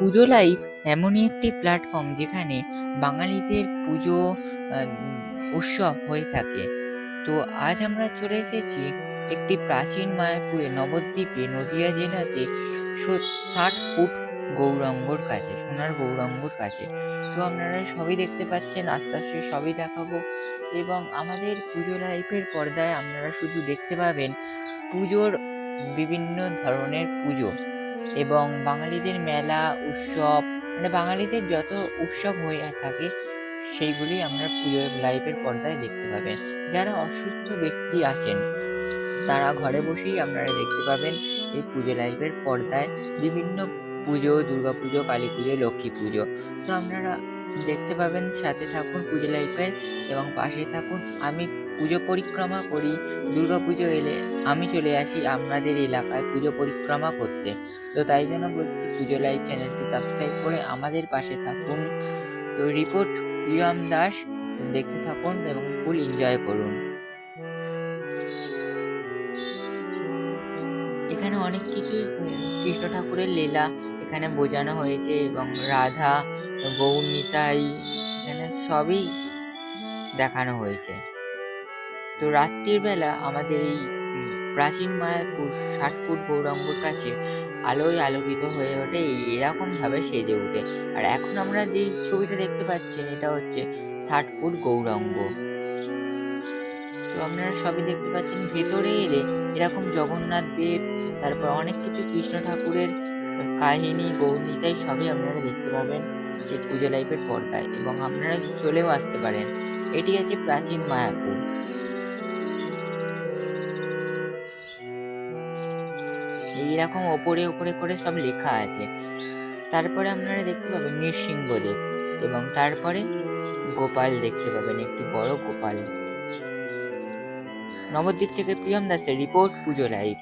পুজো live এমনই একটি platform যেখানে বাঙালিদের পুজো উৎসব হয়ে থাকে। তো আজ আমরা চলে এসেছি একটি প্রাচীন মায়াপুরে নবদ্বীপে নদিয়া জেলাতে 60 ফুট গৌরাঙ্গর কাছে, সোনার গৌরাঙ্গর কাছে। তো আপনারা সবই দেখতে পাচ্ছেন, আস্তে আস্তে সবই দেখাবো। এবং আমাদের পুজো লাইভের পর্দায় আপনারা শুধু দেখতে পাবেন পুজোর বিভিন্ন ধরনের পুজো এবং বাঙালিদের মেলা উৎসব, মানে বাঙালিদের যত উৎসব হয়ে থাকে সেইগুলি আমরা পুজো লাইভের পর্দায় দেখতে পাবেন। যারা অসুস্থ ব্যক্তি আছেন তারা ঘরে বসেই আপনারা দেখতে পাবেন এই পুজো লাইভের পর্দায় বিভিন্ন পুজো, দুর্গাপুজো, কালী পুজো, লক্ষ্মী পুজো। তো আপনারা দেখতে পাবেন, সাথে থাকুন পুজো লাইভের এবং পাশে থাকুন। আমি পুজো পরিক্রমা করি, দুর্গাপুজো এলে আমি চলে আসি আপনাদের এলাকায় পুজো পরিক্রমা করতে। তো তাই জন্য বলছি, পুজো লাইভ চ্যানেলটি সাবস্ক্রাইব করে আমাদের পাশে থাকুন। তো রিপোর্ট প্রিয়ম দাস, দেখতে থাকুন এবং ফুল এনজয় করুন। এখানে অনেক কিছু কৃষ্ণ ঠাকুরের লীলা এখানে বোঝানো হয়েছে এবং রাধা, গৌর নিতাই এখানে সবই দেখানো হয়েছে। তো রাত্রির বেলা আমাদের এই প্রাচীন মায়াপুর 60 ফুট গৌরাঙ্গর কাছে আলোয় আলোকিত হয়ে ওঠে, এরকম ভাবে সেজে ওঠে। আর এখন আমরা যে ছবিটা দেখতে পাচ্ছেন এটা হচ্ছে 60 ফুট গৌরাঙ্গ। তো আপনারা সবই দেখতে পাচ্ছেন। ভেতরে এলে এরকম জগন্নাথ দেব, তারপর অনেক কিছু কৃষ্ণ ঠাকুরের কাহিনী, গৌরনীতাই সবই আপনারা দেখতে পাবেন এই পুজো লাইভের পর্দায়, এবং আপনারা চলেও আসতে পারেন। এটি আছে প্রাচীন মায়াপুর। এইরকম ওপরে ওপরে করে সব লেখা আছে। তারপরে আপনারা দেখতে পাবেন নৃসিংহদেব এবং তারপরে গোপাল দেখতে পাবেন, একটি বড় গোপাল। নবদ্বীপ থেকে প্রিয়ম দাসের রিপোর্ট, পুজো লাইভ।